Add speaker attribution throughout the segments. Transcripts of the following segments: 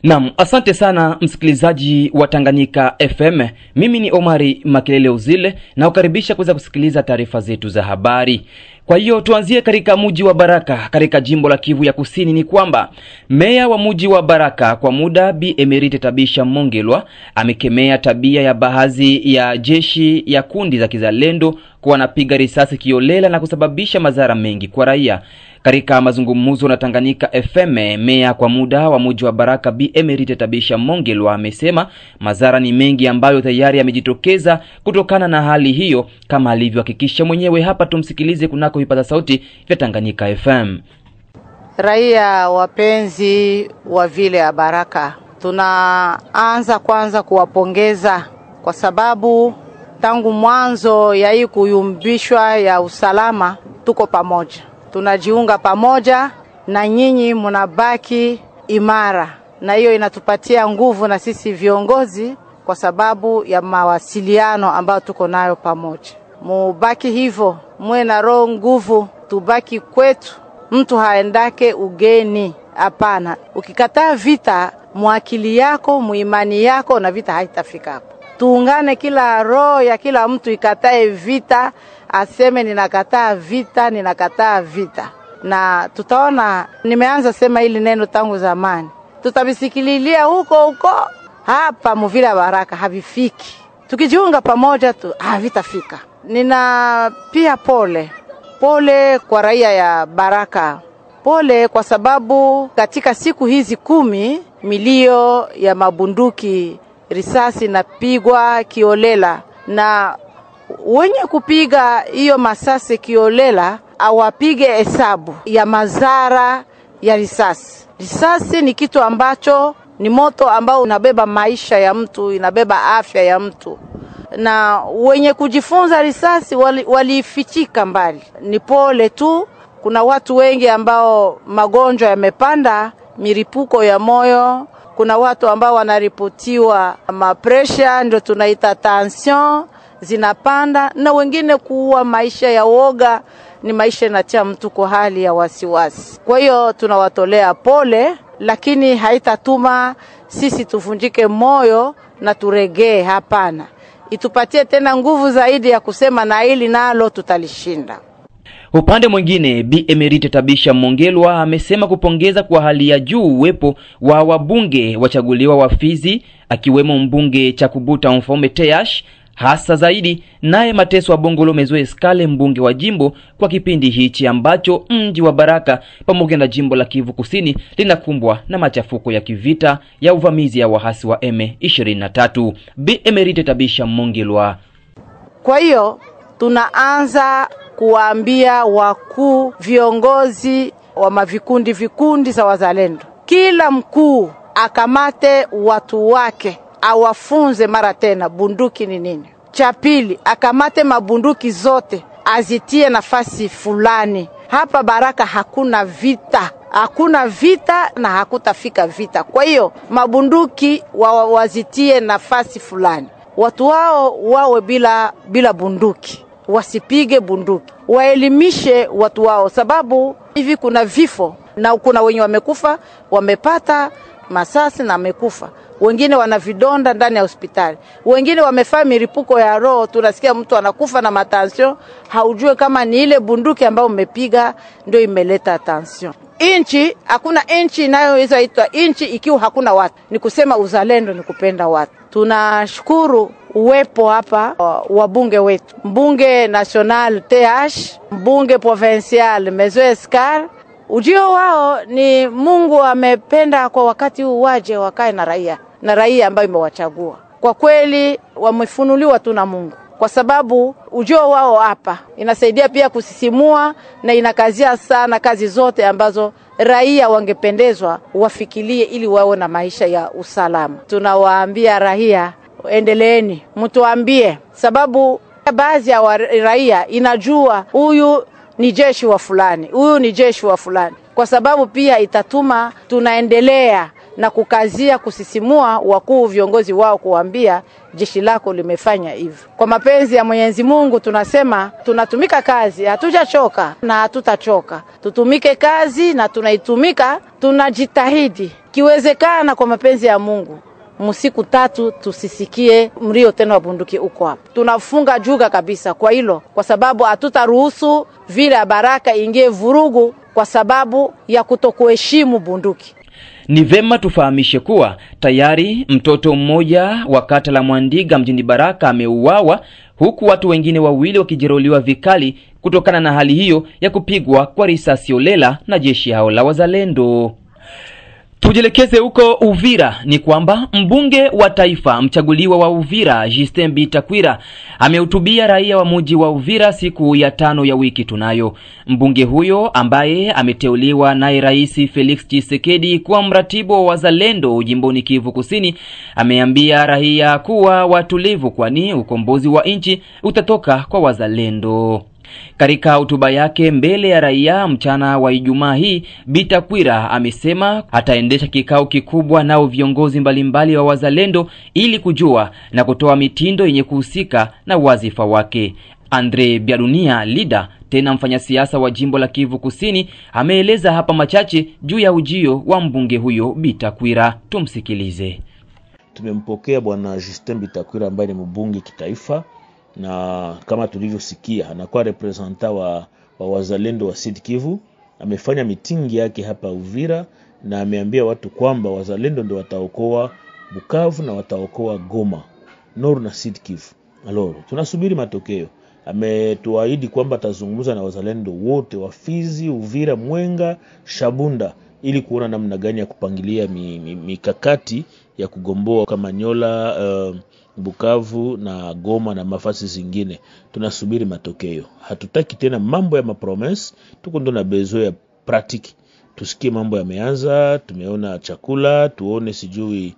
Speaker 1: Naam, asante sana msikilizaji wa Tanganyika FM. Mimi ni Omari Makelele Uzile na ukaribisha kuweza kusikiliza taarifa zetu za habari. Kwa hiyo tuanzie katika mji wa Baraka katika jimbo la Kivu ya Kusini. Ni kwamba meya wa mji wa Baraka kwa muda Bi Emerite Tabisha Mongelwa amekemea tabia ya baadhi ya jeshi ya kundi za kizalendo kuwa napiga risasi kiolela na kusababisha madhara mengi kwa raia. Katika mazungumzo na Tanganyika FM, meya kwa muda wa mji wa Baraka Bi Emerite Tabisha Mongelwa amesema madhara ni mengi ambayo tayari yamejitokeza kutokana na hali hiyo, kama alivyohakikisha mwenyewe. Hapa tumsikilize kunako vipaza sauti vya Tanganyika FM.
Speaker 2: Raia wapenzi wa vile ya Baraka, tunaanza kwanza kuwapongeza kwa sababu tangu mwanzo ya hii kuyumbishwa ya usalama tuko pamoja. Tunajiunga pamoja na nyinyi mnabaki imara, na hiyo inatupatia nguvu na sisi viongozi kwa sababu ya mawasiliano ambayo tuko nayo pamoja. Mubaki hivyo, muwe na roho nguvu, tubaki kwetu. Mtu haendake ugeni, hapana. Ukikataa vita, mwakili yako, muimani yako, na vita haitafika hapo. Tuungane, kila roho ya kila mtu ikatae vita, aseme ninakataa vita, ninakataa vita. Na tutaona, nimeanza sema hili neno tangu zamani, tutabisikililia huko hapa muvila Baraka havifiki. Tukijiunga pamoja tu havitafika. Nina pia pole kwa raia ya Baraka. Pole kwa sababu katika siku hizi 10 milio ya mabunduki, risasi na pigwa kiolela, na wenye kupiga hiyo masasi kiolela awapige hesabu ya madhara ya risasi. Risasi ni kitu ambacho ni moto ambao unabeba maisha ya mtu, inabeba afya ya mtu. Na wenye kujifunza risasi walifichika mbali. Ni pole tu, kuna watu wengi ambao magonjwa yamepanda, miripuko ya moyo, kuna watu ambao wanaripotiwa mapresha, ndio tunaita tension, zinapanda, na wengine kuua. Maisha ya woga ni maisha inatia mtu kwa hali ya wasiwasi. Kwa hiyo tunawatolea pole, lakini haitatuma sisi tuvunjike moyo na turegee, hapana. Itupatie tena nguvu zaidi ya kusema na hili nalo tutalishinda.
Speaker 1: Upande mwingine, Bi Emerite Tabisha Mongelwa amesema kupongeza kwa hali ya juu uwepo wa wabunge wachaguliwa wa Fizi, akiwemo mbunge Chakubuta Mfaume Teash, hasa zaidi naye Mateso wa Bongolo Mezoe Skale, mbunge wa jimbo kwa kipindi hichi ambacho mji wa Baraka pamoja na jimbo la Kivu Kusini linakumbwa na machafuko ya kivita ya uvamizi ya wahasi wa M23. Bi Emerite Tabisha Mongelwa:
Speaker 2: kwa hiyo tunaanza kuambia wakuu viongozi wa vikundi za wazalendo, kila mkuu akamate watu wake, awafunze mara tena bunduki ni nini. Cha pili, akamate mabunduki zote, azitie nafasi fulani. Hapa Baraka hakuna vita na hakutafika vita. Kwa hiyo mabunduki wazitie nafasi fulani, watu wao wawe bila bunduki, wasipige bunduki, waelimishe watu wao, sababu hivi kuna vifo na kuna wenye wamekufa, wamepata masasi na wamekufa. Wengine wana vidonda ndani ya hospitali, wengine wamefaa miripuko ya roho. Tunasikia mtu anakufa na matension, haujue kama ni ile bunduki ambayo umepiga ndio imeleta tension. Hakuna inchi inayoweza itwa inchi ikiwa hakuna watu. Ni kusema uzalendo ni kupenda watu. Tunashukuru uwepo hapa wabunge wetu, mbunge national TH, mbunge provincial Mezoe Skale. Ujio wao ni Mungu amependa kwa wakati huu waje wakae na raia ambayo imewachagua. Kwa kweli wamefunuliwa tu na Mungu, kwa sababu ujio wao hapa inasaidia pia kusisimua na inakazia sana kazi zote ambazo raia wangependezwa wafikirie ili wawe na maisha ya usalama. Tunawaambia raia, endeleeni, mtuambie, sababu baadhi ya raia inajua huyu ni jeshi wa fulani, huyu ni jeshi wa fulani. Kwa sababu pia itatuma tunaendelea na kukazia kusisimua wakuu viongozi wao kuambia jeshi lako limefanya hivyo. Kwa mapenzi ya Mwenyezi Mungu tunasema tunatumika kazi, hatujachoka na hatutachoka. Tutumike kazi na tunaitumika, tunajitahidi. Kiwezekana kwa mapenzi ya Mungu, msiku 3 tusisikie mlio tena wa bunduki uko hapa. Tunafunga juga kabisa kwa hilo, kwa sababu hatutaruhusu vile Baraka ingie vurugu kwa sababu ya kutokuheshimu bunduki.
Speaker 1: Ni vema tufahamishe kuwa tayari mtoto mmoja wa kata la Mwandiga mjini Baraka ameuawa, huku watu wengine wawili wakijeruhiwa vikali kutokana na hali hiyo ya kupigwa kwa risasi holela na jeshi hao la wazalendo. Tujelekeze huko Uvira. Ni kwamba mbunge wa taifa mchaguliwa wa Uvira Justin Bitakwira amehutubia raia wa mji wa Uvira siku ya 5 ya wiki tunayo. Mbunge huyo ambaye ameteuliwa naye Rais Felix Tshisekedi kuwa mratibu wa wazalendo jimboni Kivu Kusini ameambia raia kuwa watulivu, kwani ukombozi wa nchi utatoka kwa wazalendo. Katika hotuba yake mbele ya raia mchana wa Ijumaa hii, Bitakwira amesema ataendesha kikao kikubwa nao viongozi mbalimbali wa wazalendo ili kujua na kutoa mitindo yenye kuhusika na wazifa wake. Andre Biadunia Lida, tena mfanyasiasa wa jimbo la Kivu Kusini, ameeleza hapa machache juu ya ujio wa mbunge huyo Bitakwira. Tumsikilize.
Speaker 3: Tumempokea bwana Justin Bitakwira ambaye ni mbunge kitaifa, na kama tulivyosikia anakuwa representa wa wazalendo wa Sud Kivu. Amefanya mitingi yake hapa Uvira na ameambia watu kwamba wazalendo ndio wataokoa Bukavu na wataokoa Goma, Nord na Sud Kivu. Alors tunasubiri matokeo. Ametuahidi kwamba atazungumza na wazalendo wote wa Fizi, Uvira, Mwenga, Shabunda ili kuona namna gani ya kupangilia mikakati ya kugomboa kama Nyola, Bukavu na Goma na mafasi zingine. Tunasubiri matokeo. Hatutaki tena mambo ya mapromise, tuko ndo na bezo ya pratique. Tusikie mambo yameanza, tumeona chakula, tuone sijui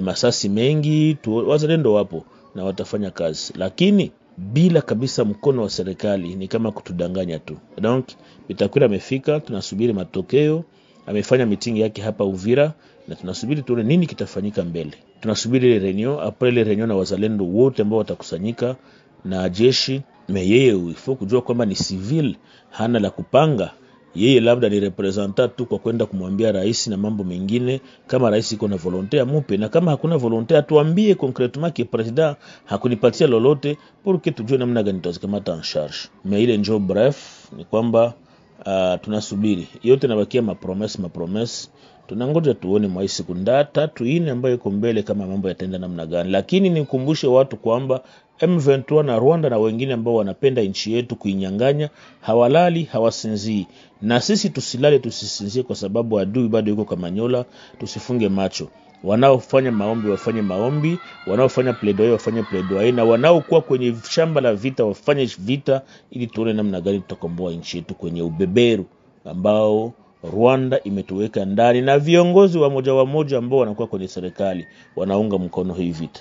Speaker 3: masasi mengi, wazalendo wapo na watafanya kazi. Lakini bila kabisa mkono wa serikali ni kama kutudanganya tu. Donc Bitakwira amefika, tunasubiri matokeo. Amefanya meeting yake hapa Uvira na tunasubiri tuone nini kitafanyika mbele. Tunasubiri ile reunion, après ile reunion na wazalendo wote ambao watakusanyika na jeshi. Yeye ifo kujua kwamba ni civil, hana la kupanga. Yeye labda ni representant tu kwa kwenda kumwambia rais na mambo mengine. Kama rais iko na volonté amupe, na kama hakuna volonté atuambie concrètement que president hakunipatia lolote pour que tujue namna gani tutazikamata en charge. Mais ile njo bref ni kwamba tunasubiri. Yote nabakia mapromesse. Tunangoja tuone mwa siku 3-4 ambayo iko mbele kama mambo yataenda namna gani. Lakini nikumbushe watu kwamba M23 na Rwanda na wengine ambao wanapenda nchi yetu kuinyang'anya hawalali, hawasinzii. Na sisi tusilale, tusisinzie kwa sababu adui bado yuko kama Nyola. Tusifunge macho. Wanaofanya maombi wafanye maombi, wanaofanya plaidoyer wafanye plaidoyer, na wanaokuwa kwenye shamba la vita wafanye vita, ili tuone namna gani tutakomboa nchi yetu kwenye ubeberu ambao Rwanda imetuweka ndani, na viongozi wa moja ambao wanakuwa kwenye serikali wanaunga mkono hii vita.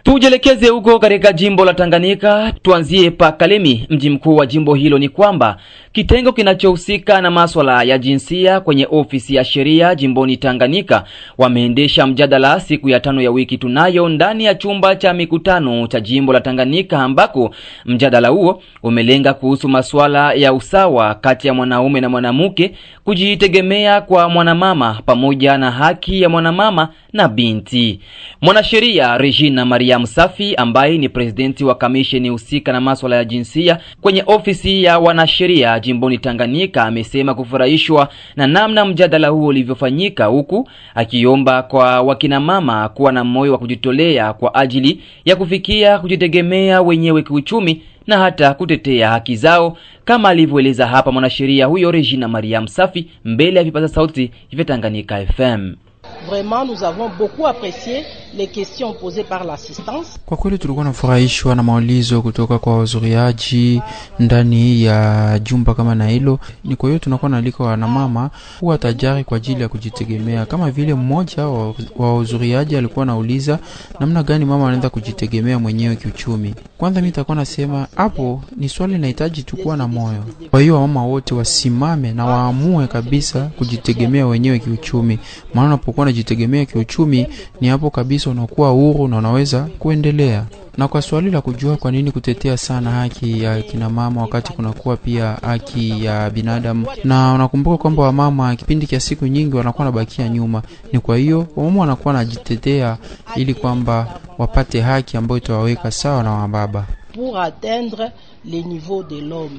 Speaker 1: Tujelekeze huko katika jimbo la Tanganyika. Tuanzie pa Kalemi, mji mkuu wa jimbo hilo. Ni kwamba kitengo kinachohusika na masuala ya jinsia kwenye ofisi ya sheria jimboni Tanganyika wameendesha mjadala siku ya 5 ya wiki tunayo ndani ya chumba cha mikutano cha jimbo la Tanganyika, ambako mjadala huo umelenga kuhusu masuala ya usawa kati ya mwanaume na mwanamke, kujitegemea kwa mwanamama pamoja na haki ya mwanamama na binti. Mwanasheria Regina Maria Msafi ambaye ni presidenti wa kamisheni husika na masuala ya jinsia kwenye ofisi ya wanasheria jimboni Tanganyika amesema kufurahishwa na namna mjadala huo ulivyofanyika, huku akiomba kwa wakina mama kuwa na moyo wa kujitolea kwa ajili ya kufikia kujitegemea wenyewe kiuchumi na hata kutetea haki zao, kama alivyoeleza hapa mwanasheria huyo Regina Maria Msafi mbele ya vipaza sauti vya Tanganyika FM.
Speaker 4: Vraiment, nous avons beaucoup apprécié les questions posées par l'assistance.
Speaker 5: Kwa kweli tulikuwa nafurahishwa na maulizo kutoka kwa wazuriaji ndani ya jumba kama na hilo. Ni kwa hiyo tunakuwa nalika wana mama huwa tajari kwa ajili ya kujitegemea. Kama vile mmoja wa wazuriaji alikuwa anauliza namna gani mama anaenda kujitegemea mwenyewe kiuchumi. Kwanza mimi nitakuwa nasema hapo ni swali linahitaji tu kuwa na moyo. Kwa hiyo mama wote wasimame na waamue kabisa kujitegemea wenyewe kiuchumi. Maana unapokuwa unajitegemea kiuchumi ni hapo kabisa unakuwa huru na unaweza kuendelea. Na kwa swali la kujua kwa nini kutetea sana haki ya kina mama wakati kunakuwa pia haki ya binadamu, na unakumbuka kwamba wamama kipindi kia siku nyingi wanakuwa nabakia nyuma. Ni kwa hiyo wamama wanakuwa najitetea ili kwamba wapate haki ambayo itawaweka sawa na wababa
Speaker 4: pour atteindre les niveaux de l'homme.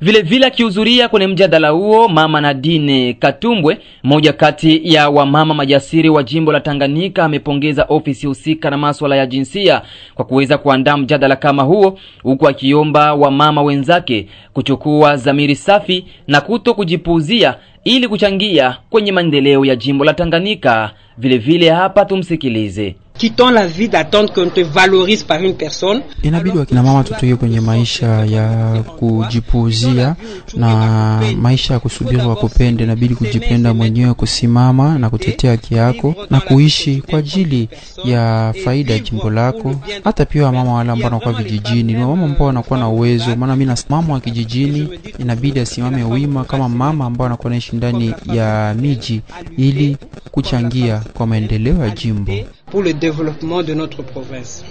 Speaker 1: Vile vile akihudhuria kwenye mjadala huo, Mama Nadine Katumbwe, mmoja kati ya wamama majasiri wa jimbo la Tanganyika, amepongeza ofisi husika na masuala ya jinsia kwa kuweza kuandaa mjadala kama huo, huku akiomba wamama wenzake kuchukua dhamiri safi na kuto kujipuuzia ili kuchangia kwenye maendeleo ya jimbo la Tanganyika. Vile vile hapa tumsikilize.
Speaker 6: Quittons la vie d'attendre qu'on te valorise par une personne.
Speaker 5: Inabidi wakina mama tutoke kwenye maisha ya kujipuuzia na maisha ya kusubiri wakupende. Inabidi kujipenda mwenyewe, kusimama na kutetea haki yako na kuishi kwa ajili ya faida ya jimbo lako. Hata pia mama wale ambao wanakuwa vijijini, ni mama ambao wanakuwa na uwezo. Maana mimi na mama wa kijijini inabidi asimame wima kama mama ambao anakuwa anaishi ndani ya miji ili kuchangia kwa maendeleo ya jimbo.
Speaker 6: Pour le développement de notre province.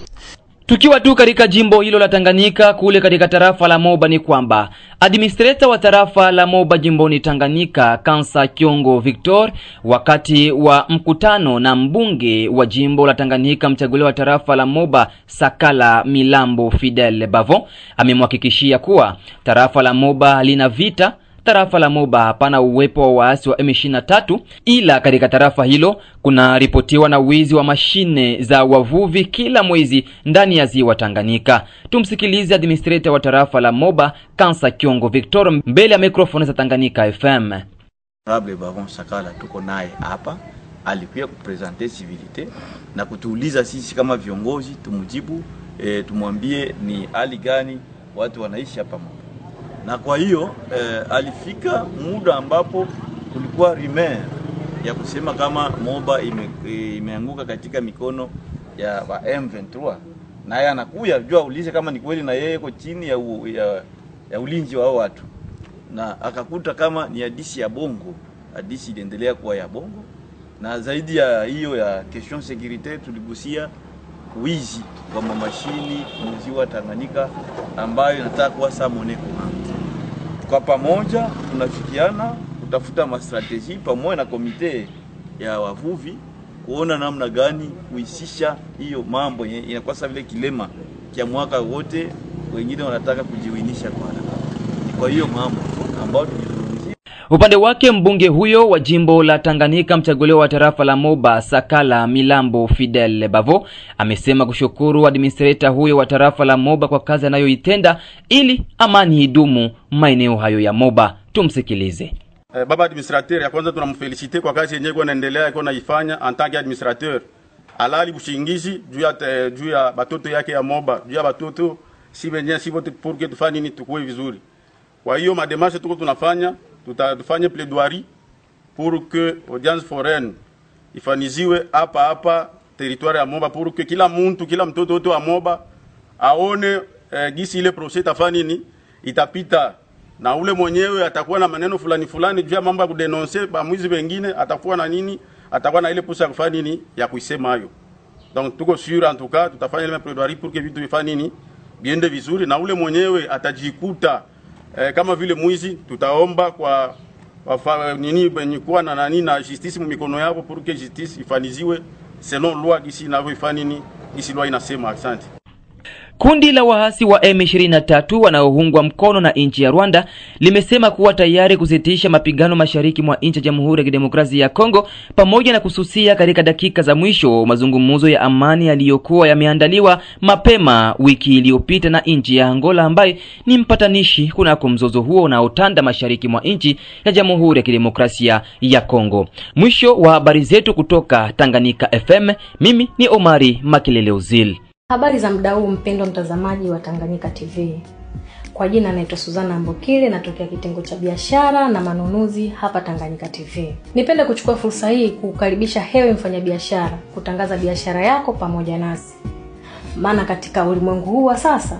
Speaker 1: Tukiwa tu katika jimbo hilo la Tanganyika, kule katika tarafa la Moba, ni kwamba administrator wa tarafa la Moba jimboni Tanganyika, Kansa Kyongo Victor, wakati wa mkutano na mbunge wa jimbo la Tanganyika mchaguliwa wa tarafa la Moba Sakala Milambo Fidel Bavo, amemhakikishia kuwa tarafa la Moba lina vita. Tarafa la Moba hapana uwepo wa waasi wa M23, ila katika tarafa hilo kuna ripotiwa na wizi wa mashine za wavuvi kila mwezi ndani ya ziwa Tanganyika. Tumsikilize administrator wa tarafa la Moba, Kansa Kyongo Victor, mbele ya mikrofoni za Tanganyika FM.
Speaker 7: Honorable Baron Sakala tuko naye hapa, alikuja kupresenter civilite na kutuuliza sisi kama viongozi tumujibu, tumwambie ni hali gani watu wanaishi hapa Moba. Na kwa hiyo alifika muda ambapo kulikuwa rumeur ya kusema kama Moba imeanguka katika mikono ya M23, na yeye anakuja jua ulize kama ni kweli na yeye yuko chini ya ulinzi wa watu, na akakuta kama ni hadithi ya bongo. Hadithi iliendelea kuwa ya bongo, na zaidi ya hiyo ya question sécurité tuligusia wizi wa mashini mziwa Tanganyika ambayo inataka kuwa samoneko. Kwa pamoja tunafikiana kutafuta mastrategy pamoja na komite ya wavuvi kuona namna gani kuisisha hiyo mambo inakuwa sawa vile kilema kia mwaka wote, wengine wanataka kujiwinisha kwa haraka. Kwa hiyo mambo ambayo tulizungumzia.
Speaker 1: Upande wake mbunge huyo wa jimbo la Tanganyika mchaguliwa wa tarafa la Moba Sakala Milambo Fidel Bavo amesema kushukuru administrator huyo wa tarafa la Moba kwa kazi anayoitenda ili amani idumu maeneo hayo ya Moba. Tumsikilize.
Speaker 8: Baba administrateur, ya kwanza tunamfelicite kwa kazi yenyewe anaendelea iko naifanya en tant qu'administrateur. Alali bushingizi juu ya batoto yake ya Moba, juu ya batoto si wenyewe si wote pour que tufanye nini tukue vizuri. Kwa hiyo mademarshe tuko tunafanya, tutafanya plaidoirie pour que audience foraine ifaniziwe hapa territoire ya Moba, pour que kila muntu, kila mtoto wote wa Moba aone gisi ile procès tafani nini itapita, na ule mwenyewe atakuwa na maneno fulani juu ya mambo ya kudenoncer ba mwizi wengine, atakuwa na nini, atakuwa na ile pusa ya kufanya nini ya kuisema hayo. Donc tuko sûr en tout cas tutafanya ile plaidoirie pour que vitu vifanye nini biende vizuri, na ule mwenyewe atajikuta kama vile mwizi. Tutaomba kwa nini benye kuwa na nani na justice mu mikono yao pour que justice ifaniziwe selon loi gisi inavyofanya nini gisi loi inasema. Asante.
Speaker 1: Kundi la waasi wa M23 wanaoungwa mkono na nchi ya Rwanda limesema kuwa tayari kusitisha mapigano mashariki mwa nchi ya Jamhuri ya Kidemokrasia ya Kongo, pamoja na kususia katika dakika za mwisho mazungumzo ya amani yaliyokuwa yameandaliwa mapema wiki iliyopita na nchi ya Angola, ambaye ni mpatanishi kunako mzozo huo unaotanda mashariki mwa nchi ya Jamhuri ya Kidemokrasia ya Kongo. Mwisho wa habari zetu kutoka Tanganyika FM. Mimi ni Omari Makelele Uzil.
Speaker 9: Habari za muda huu mpendwa mtazamaji wa Tanganyika TV. Kwa jina naitwa Suzana Mbokile, natokea kitengo cha biashara na manunuzi hapa Tanganyika TV. Nipende kuchukua fursa hii kukaribisha hewe mfanyabiashara kutangaza biashara yako pamoja nasi. Maana katika ulimwengu huu wa sasa,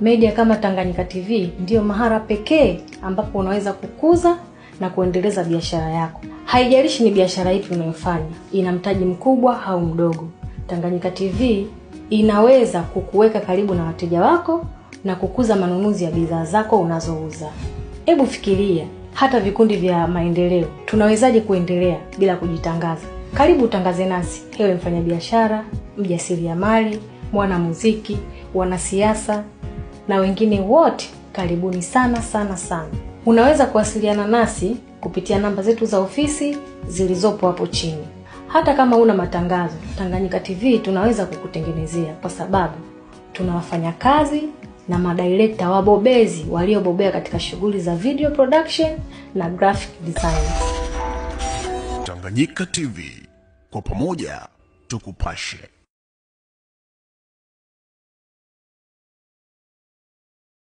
Speaker 9: media kama Tanganyika TV ndio mahara pekee ambapo unaweza kukuza na kuendeleza biashara yako. Haijalishi ni biashara ipi unayofanya, ina mtaji mkubwa au mdogo. Tanganyika TV inaweza kukuweka karibu na wateja wako na kukuza manunuzi ya bidhaa zako unazouza. Hebu fikiria, hata vikundi vya maendeleo tunawezaje kuendelea bila kujitangaza? Karibu utangaze nasi, hewe mfanyabiashara, mjasiriamali, mwanamuziki, wanasiasa na wengine wote. Karibuni sana sana sana. Unaweza kuwasiliana nasi kupitia namba zetu za ofisi zilizopo hapo chini. Hata kama una matangazo, Tanganyika TV tunaweza kukutengenezea, kwa sababu tuna wafanyakazi na madirector wabobezi waliobobea katika shughuli za video production na graphic design.
Speaker 10: Tanganyika TV, kwa pamoja tukupashe.